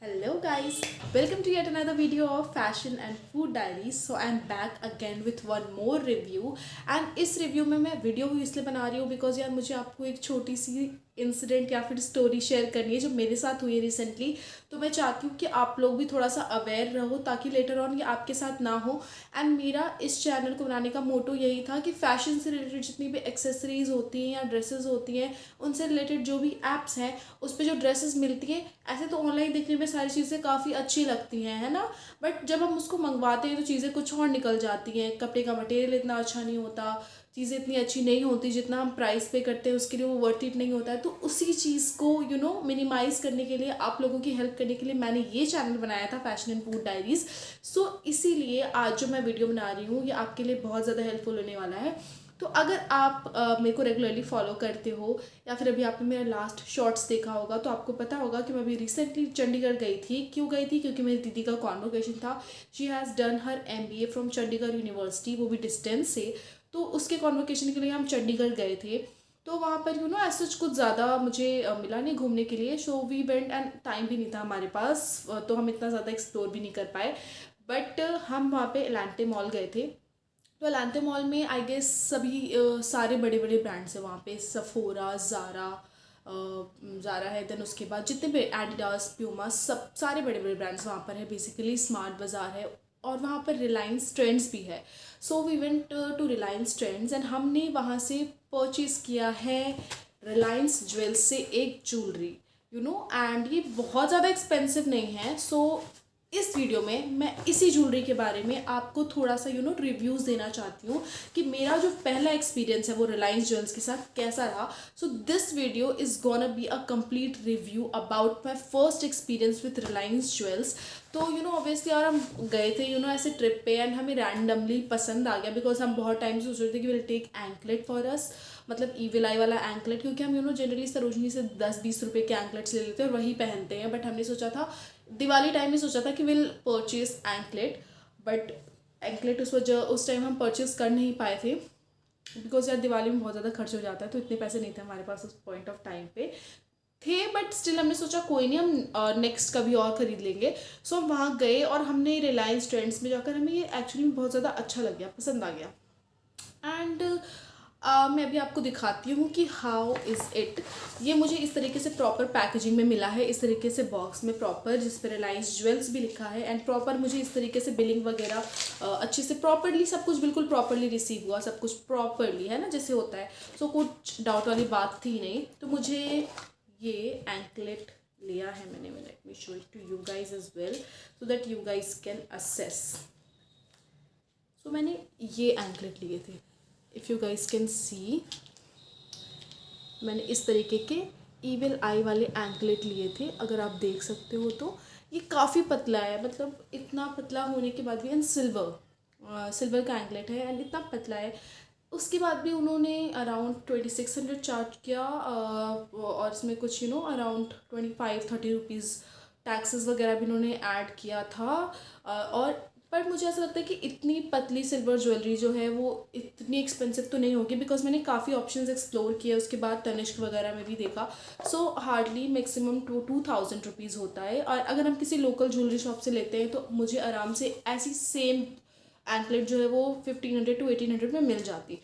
Hello guys, welcome to yet another video of fashion and food diaries. So I'm back again with one more review and इस review में मैं video भी इसलिए बना रही हूँ बिकॉज यार मुझे आपको एक छोटी सी इंसिडेंट या फिर स्टोरी शेयर करनी है जो मेरे साथ हुई है रिसेंटली। तो मैं चाहती हूँ कि आप लोग भी थोड़ा सा अवेयर रहो ताकि लेटर ऑन ये आपके साथ ना हो। एंड मेरा इस चैनल को बनाने का मोटो यही था कि फैशन से रिलेटेड जितनी भी एक्सेसरीज होती हैं या ड्रेसेस होती हैं उनसे रिलेटेड जो भी ऐप्स हैं उस पर जो ड्रेसेस मिलती हैं, ऐसे तो ऑनलाइन देखने में सारी चीज़ें काफ़ी अच्छी लगती हैं, है ना। बट जब हम उसको मंगवाते हैं तो चीज़ें कुछ और निकल जाती हैं। कपड़े का मटेरियल इतना अच्छा नहीं होता, चीज़ें इतनी अच्छी नहीं होती, जितना हम प्राइस पे करते हैं उसके लिए वो वर्थ इट नहीं होता है। तो उसी चीज़ को मिनिमाइज़ करने के लिए, आप लोगों की हेल्प करने के लिए मैंने ये चैनल बनाया था फैशन एंड फूड डायरीज़। सो इसीलिए आज जो मैं वीडियो बना रही हूँ ये आपके लिए बहुत ज़्यादा हेल्पफुल होने वाला है। तो अगर आप मेरे को रेगुलरली फॉलो करते हो या फिर अभी आपने मेरा लास्ट शॉर्ट्स देखा होगा तो आपको पता होगा कि मैं अभी रिसेंटली चंडीगढ़ गई थी। क्यों गई थी? क्योंकि मेरी दीदी का कॉन्वोकेशन था। She has done her MBA from Chandigarh university, वो भी डिस्टेंस से। तो उसके कॉन्वोकेशन के लिए हम चंडीगढ़ गए थे। तो वहाँ पर ऐसा कुछ ज़्यादा मुझे मिला नहीं घूमने के लिए। So we went and time भी नहीं था हमारे पास, तो हम इतना ज़्यादा एक्सप्लोर भी नहीं कर पाए। बट हम वहाँ पे एलांटे मॉल गए थे। तो एलांटे मॉल में आई गेस सभी सारे बड़े बड़े ब्रांड्स हैं वहाँ पे। सफोरा, ज़ारा है, देन उसके बाद जितने भी एडिडास, प्यूमा, सब सारे बड़े बड़े ब्रांड्स वहाँ पर है। बेसिकली स्मार्ट बाज़ार है और वहाँ पर रिलायंस ट्रेंड्स भी है। So we went to Reliance Trends and हमने वहाँ से परचेज़ किया है रिलायंस ज्वेल्स से एक ज्वेलरी एंड ये बहुत ज़्यादा एक्सपेंसिव नहीं है। सो इस वीडियो में मैं इसी ज्वेलरी के बारे में आपको थोड़ा सा रिव्यूज़ देना चाहती हूँ कि मेरा जो पहला एक्सपीरियंस है वो रिलायंस ज्वेल्स के साथ कैसा रहा। So this video is gonna be a complete review about my first experience with Reliance jewels. तो ऑब्वियसली यार हम गए थे ऐसे ट्रिप पे एंड हमें रैंडमली पसंद आ गया बिकॉज हम बहुत टाइम से सोच रहे थे कि will take anklet for us, मतलब ईविल आई वाला एंकलेट, क्योंकि हम जनरली सरोजनी से 10-20 रुपये के एंकलेट्स ले लेते हैं और वही पहनते हैं। बट हमने सोचा था दिवाली टाइम में सोचा था कि will purchase anklet, but anklet उस टाइम हम परचेज कर नहीं पाए थे बिकॉज यार दिवाली में बहुत ज़्यादा खर्च हो जाता है, तो इतने पैसे नहीं थे हमारे पास उस पॉइंट ऑफ टाइम पे थे। बट स्टिल हमने सोचा कोई नहीं, हम नेक्स्ट कभी और ख़रीद लेंगे। सो हम वहाँ गए और हमने रिलायंस ट्रेंड्स में जाकर हमें ये एक्चुअली बहुत ज़्यादा अच्छा लग गया, पसंद आ गया। एंड मैं अभी आपको दिखाती हूँ कि हाउ इज़ इट। ये मुझे इस तरीके से प्रॉपर पैकेजिंग में मिला है, इस तरीके से बॉक्स में प्रॉपर, जिस पर रिलायंस ज्वेल्स भी लिखा है। एंड प्रॉपर मुझे इस तरीके से बिलिंग वगैरह अच्छे से प्रॉपरली सब कुछ बिल्कुल प्रॉपरली रिसीव हुआ, सब कुछ प्रॉपरली, है ना, जैसे होता है। सो कुछ डाउट वाली बात थी नहीं। तो मुझे ये एंकलेट लिया है मैंने, let me show it to you guys as well so that you guys can assess. So मैंने ये एंकलेट लिए थे, if you guys can see, मैंने इस तरीके के ईविल आई वाले एंकलेट लिए थे, अगर आप देख सकते हो। तो ये काफ़ी पतला है, मतलब इतना पतला होने के बाद भी, एंड सिल्वर का एंकलेट है एंड इतना पतला है। उसके बाद भी उन्होंने अराउंड 2600 चार्ज किया और इसमें कुछ अराउंड 25-30 रुपीज़ टैक्सेस वगैरह भी उन्होंने ऐड किया था। और पर मुझे ऐसा लगता है कि इतनी पतली सिल्वर ज्वेलरी जो है वो इतनी एक्सपेंसिव तो नहीं होगी बिकॉज मैंने काफ़ी ऑप्शंस एक्सप्लोर किए उसके बाद, तनिष्क वगैरह में भी देखा। सो हार्डली मैक्सिमम 2,000 रुपीज़ होता है। और अगर हम किसी लोकल ज्वेलरी शॉप से लेते हैं तो मुझे आराम से ऐसी सेम एंकलेट जो है वो 1500 to 1800 में मिल जाती।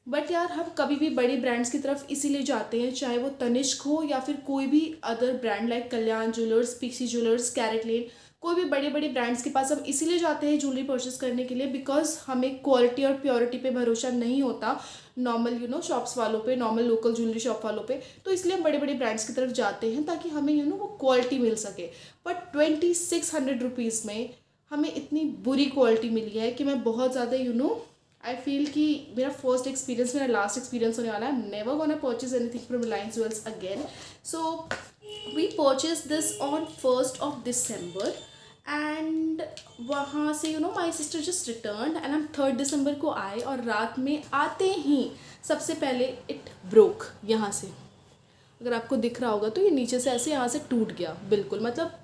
बट यार हम कभी भी बड़ी ब्रांड्स की तरफ इसीलिए जाते हैं, चाहे वो तनिष्क हो या फिर कोई भी अदर ब्रांड लाइक कल्याण ज्वेलर्स, पीसी ज्वेलर्स, कैरेट लेन, कोई भी बड़े बड़े ब्रांड्स के पास हम इसीलिए जाते हैं ज्वेलरी परचेस करने के लिए बिकॉज हमें क्वालिटी और प्योरिटी पे भरोसा नहीं होता नॉर्मल शॉप्स वालों पे, नॉर्मल लोकल ज्वेलरी शॉप वालों पे। तो इसलिए हम बड़े बड़े ब्रांड्स की तरफ जाते हैं ताकि हमें वो क्वालिटी मिल सके। बट 2600 रुपीज़ में हमें इतनी बुरी क्वालिटी मिली है कि मैं बहुत ज़्यादा आई फील कि मेरा फर्स्ट एक्सपीरियंस मेरा लास्ट एक्सपीरियंस होने वाला है। Never gonna purchase anything from Reliance Jewels again. So we purchase this on 1st of December and वहाँ से my sister just return and हम 3rd December को आए और रात में आते ही सबसे पहले इट ब्रोक यहाँ से। अगर आपको दिख रहा होगा तो ये नीचे से ऐसे यहाँ से टूट गया बिल्कुल। मतलब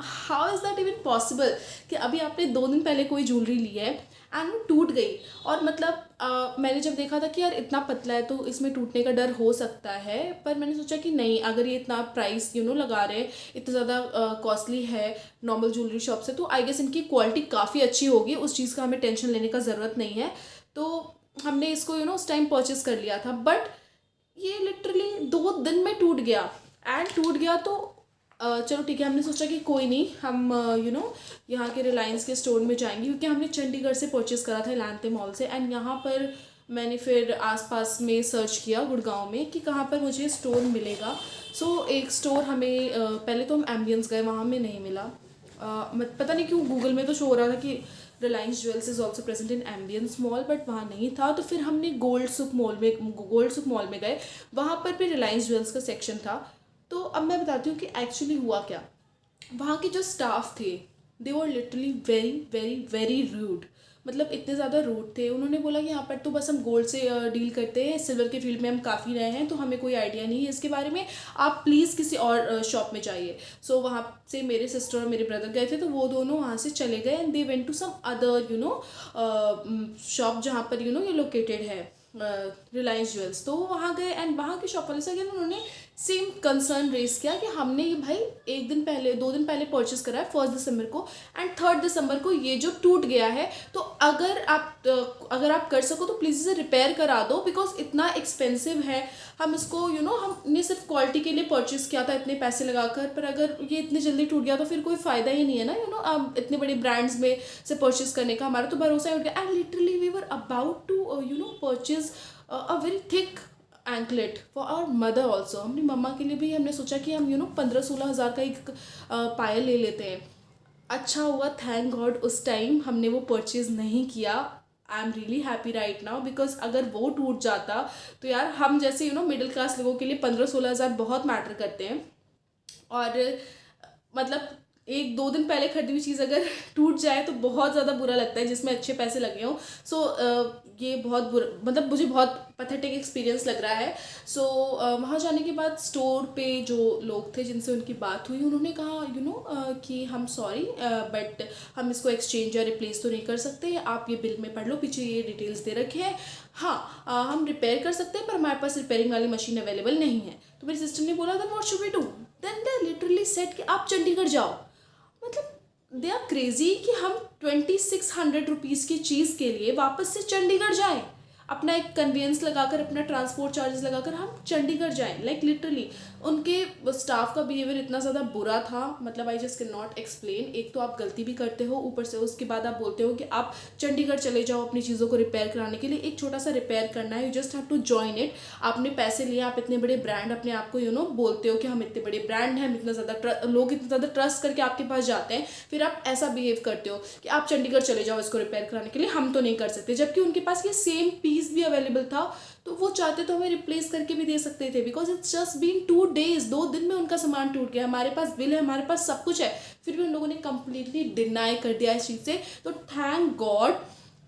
how is that even possible कि अभी आपने 2 दिन पहले कोई ज्वेलरी ली है एंड वो टूट गई। और मतलब मैंने जब देखा था कि यार इतना पतला है तो इसमें टूटने का डर हो सकता है, पर मैंने सोचा कि नहीं, अगर ये इतना प्राइस लगा रहे हैं, इतना ज़्यादा कॉस्टली है नॉर्मल ज्वेलरी शॉप से, तो आई गेस इनकी क्वालिटी काफ़ी अच्छी होगी, उस चीज़ का हमें टेंशन लेने का ज़रूरत नहीं है। तो हमने इसको उस टाइम परचेस कर लिया था, बट ये लिटरली 2 दिन में टूट गया। एंड टूट गया तो चलो ठीक है, हमने सोचा कि कोई नहीं, हम यहाँ के रिलायंस के स्टोर में जाएंगे, क्योंकि हमने चंडीगढ़ से परचेस करा था इलांते मॉल से। एंड यहाँ पर मैंने फिर आसपास में सर्च किया गुड़गांव में कि कहाँ पर मुझे स्टोर मिलेगा। सो एक स्टोर हमें पहले तो हम एम्बियंस गए, वहाँ हमें नहीं मिला। पता नहीं क्यों गूगल में तो शो हो रहा था कि Reliance jewels is also present in ambience mall, but वहाँ नहीं था। तो फिर हमने गोल्ड सुक मॉल में गए, वहाँ पर भी रिलायंस ज्वेल्स का सेक्शन था। तो अब मैं बताती हूँ कि एक्चुअली हुआ क्या। वहाँ के जो स्टाफ थे, they were literally very very very rude. मतलब इतने ज़्यादा रूड थे। उन्होंने बोला कि यहाँ पर तो बस हम गोल्ड से डील करते हैं, सिल्वर के फील्ड में हम काफ़ी रहे हैं, तो हमें कोई आइडिया नहीं है इसके बारे में, आप प्लीज़ किसी और शॉप में जाइए। सो वहाँ से मेरे सिस्टर और मेरे ब्रदर गए थे, तो वो दोनों वहाँ से चले गए and they went to some other shop जहाँ पर ये लोकेटेड है रिलायंस ज्वेल्स। तो वहाँ गए एंड वहाँ के शॉप वाले से अगेन उन्होंने सेम कंसर्न रेस किया कि हमने ये भाई 2 दिन पहले परचेस करा है 1 दिसंबर को, एंड 3 दिसंबर को ये जो टूट गया है, तो अगर आप कर सको तो प्लीज़ इसे रिपेयर करा दो, बिकॉज इतना एक्सपेंसिव है। हम इसको हमने सिर्फ क्वालिटी के लिए परचेस किया था इतने पैसे लगाकर, पर अगर ये इतनी जल्दी टूट गया तो फिर कोई फ़ायदा ही नहीं है ना इतने बड़े ब्रांड्स में से परचेस करने का, हमारा तो भरोसा ही उठ गया। And literally we were about to purchase a very thick anklet for our mother also. अपनी मम्मा के लिए भी हमने सोचा कि हम 15-16 हज़ार का एक पायल ले लेते हैं। अच्छा हुआ, थैंक गॉड उस टाइम हमने वो परचेज़ नहीं किया। I am really happy right now, because अगर वो टूट जाता तो यार हम जैसे मिडिल क्लास लोगों के लिए 15-16 हज़ार बहुत मैटर करते हैं। और मतलब 1-2 दिन पहले खरीदी हुई चीज़ अगर टूट जाए तो बहुत ज़्यादा बुरा लगता है, जिसमें अच्छे पैसे लगे हों। सो ये बहुत बुरा, मतलब मुझे बहुत पैथेटिक एक्सपीरियंस लग रहा है। सो वहाँ जाने के बाद स्टोर पे जो लोग थे जिनसे उनकी बात हुई, उन्होंने कहा कि हम सॉरी बट हम इसको एक्सचेंज या रिप्लेस तो नहीं कर सकते, आप ये बिल में पढ़ लो, पीछे ये डिटेल्स दे रखे हैं। हाँ हम रिपेयर कर सकते हैं, पर हमारे पास रिपेयरिंग वाली मशीन अवेलेबल नहीं है। तो मेरी सिस्टर ने बोला then what should we do, then they literally said कि आप चंडीगढ़ जाओ। मतलब दे आर क्रेजी कि हम 2600 रुपीज़ की चीज़ के लिए वापस से चंडीगढ़ जाएं, अपना एक कन्वीनियंस लगाकर, अपना ट्रांसपोर्ट चार्जेस लगाकर हम चंडीगढ़ जाएं। लाइक लिटरली उनके स्टाफ का बिहेवियर इतना ज़्यादा बुरा था, मतलब I just can not explain. एक तो आप गलती भी करते हो, ऊपर से उसके बाद आप बोलते हो कि आप चंडीगढ़ चले जाओ अपनी चीज़ों को रिपेयर कराने के लिए। एक छोटा सा रिपेयर करना है, you just have to join it. आपने पैसे लिए, आप इतने बड़े ब्रांड अपने आप को बोलते हो कि हम इतने बड़े ब्रांड हैं, हम इतना ज़्यादा लोग इतना ज़्यादा ट्रस्ट करके आपके पास जाते हैं, फिर आप ऐसा बिहेव करते हो कि आप चंडीगढ़ चले जाओ इसको रिपेयर कराने के लिए, हम तो नहीं कर सकते। जबकि उनके पास ये सेम पीस भी अवेलेबल था, तो वो चाहते तो हमें रिप्लेस करके भी दे सकते थे, because it's just been 2 days, 2 दिन में उनका सामान टूट गया। हमारे पास बिल है, हमारे पास सब कुछ है, फिर भी उन लोगों ने कंप्लीटली डिनाई कर दिया इस चीज़ से। तो थैंक गॉड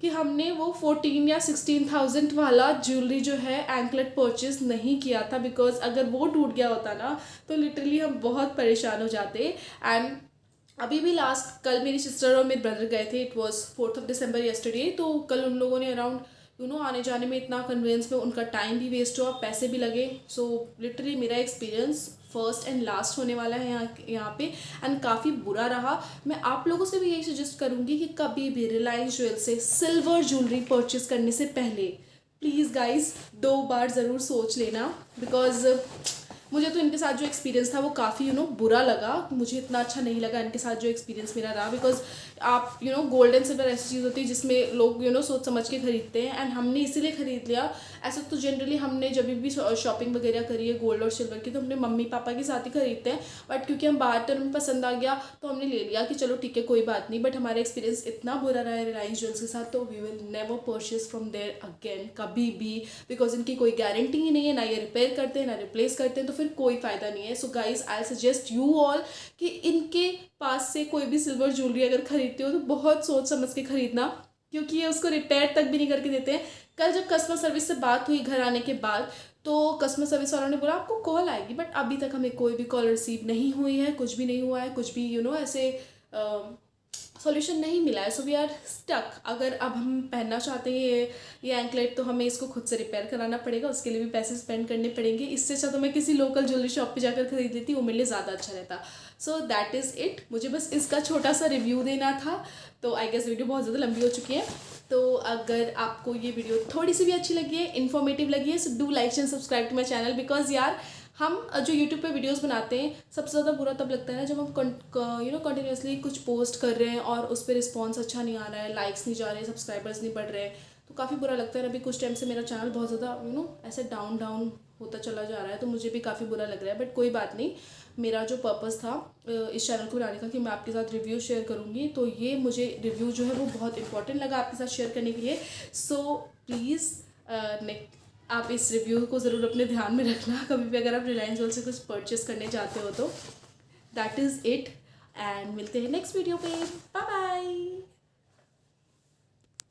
कि हमने वो 14 या 16,000 वाला ज्वेलरी जो है एंकलेट परचेज नहीं किया था, बिकॉज अगर वो टूट गया होता ना तो लिटरली हम बहुत परेशान हो जाते। एंड अभी भी कल मेरी सिस्टर और मेरे ब्रदर गए थे, इट वॉज 4 दिसंबर येस्टरडे। तो कल उन लोगों ने अराउंड आने जाने में इतना कन्वेंस में उनका टाइम भी वेस्ट हुआ, पैसे भी लगे। सो लिटरली मेरा एक्सपीरियंस फर्स्ट एंड लास्ट होने वाला है यहाँ पे, एंड काफ़ी बुरा रहा। मैं आप लोगों से भी यही सजेस्ट करूँगी कि कभी भी रिलायंस ज्वेल्स से सिल्वर ज्वेलरी परचेज करने से पहले प्लीज़ गाइज 2 बार ज़रूर सोच लेना, बिकॉज मुझे तो इनके साथ जो एक्सपीरियंस था वो काफ़ी बुरा लगा। मुझे इतना अच्छा नहीं लगा इनके साथ जो एक्सपीरियंस मेरा रहा, बिकॉज आप गोल्ड एंड सिल्वर ऐसी चीज़ होती है जिसमें लोग सोच समझ के खरीदते हैं, एंड हमने इसीलिए ख़रीद लिया। ऐसा तो जनरली हमने जब भी शॉपिंग वगैरह करी है गोल्ड और सिल्वर की तो हमने मम्मी पापा के साथ ही खरीदते हैं, बट क्योंकि हम बाहर थे हमें पसंद आ गया तो हमने ले लिया कि चलो ठीक है कोई बात नहीं। बट हमारा एक्सपीरियंस इतना बुरा रहा है रिलायंस ज्वेल्स के साथ, तो we will never purchase from there again, कभी भी, बिकॉज इनकी कोई गारंटी ही नहीं है, ना ये रिपेयर करते हैं ना रिप्लेस करते हैं, तो फिर कोई फ़ायदा नहीं है। So guys I suggest you all कि इनके पास से कोई भी सिल्वर ज्वेलरी अगर खरीदते हो तो बहुत सोच समझ के खरीदना, क्योंकि ये उसको रिपेयर तक भी नहीं करके देते हैं। कल जब कस्टमर सर्विस से बात हुई घर आने के बाद, तो कस्टमर सर्विस वालों ने बोला आपको कॉल आएगी, बट अभी तक हमें कोई भी कॉल रिसीव नहीं हुई है, कुछ भी नहीं हुआ है, कुछ भी ऐसे सॉल्यूशन नहीं मिला है, सो वी आर स्टक। अगर अब हम पहनना चाहते हैं ये एंकलेट, तो हमें इसको खुद से रिपेयर कराना पड़ेगा, उसके लिए भी पैसे स्पेंड करने पड़ेंगे। इससे अच्छा तो मैं किसी लोकल ज्वेलरी शॉप पे जाकर खरीद लेती, वो मेरे लिए ज़्यादा अच्छा रहता। So that is it. मुझे बस इसका छोटा सा रिव्यू देना था। तो आई गेस वीडियो बहुत ज़्यादा लंबी हो चुकी है। तो अगर आपको ये वीडियो थोड़ी सी भी अच्छी लगी है, इन्फॉर्मेटिव लगी है, so do like and subscribe to my channel. Because यार, हम जो यूट्यूब पे वीडियोस बनाते हैं, सबसे ज़्यादा बुरा तब लगता है ना जब हम कंटिन्यूसली कुछ पोस्ट कर रहे हैं और उस पर रिस्पॉन्स अच्छा नहीं आ रहा है, लाइक्स नहीं जा रहे हैं, सब्सक्राइबर्स नहीं बढ़ रहे हैं, तो काफ़ी बुरा लगता है। अभी कुछ टाइम से मेरा चैनल बहुत ज़्यादा ऐसे डाउन डाउन होता चला जा रहा है, तो मुझे भी काफ़ी बुरा लग रहा है। बट कोई बात नहीं, मेरा जो पर्पज़ था इस चैनल को बनाने का कि मैं आपके साथ रिव्यू शेयर करूँगी, तो ये मुझे रिव्यू जो है वो बहुत इंपॉर्टेंट लगा आपके साथ शेयर करने के लिए। सो प्लीज़ आप इस रिव्यू को ज़रूर अपने ध्यान में रखना कभी भी अगर आप रिलायंस वर्ल्ड से कुछ परचेस करने चाहते हो तो। दैट इज़ इट, एंड मिलते हैं नेक्स्ट वीडियो पे। Bye bye.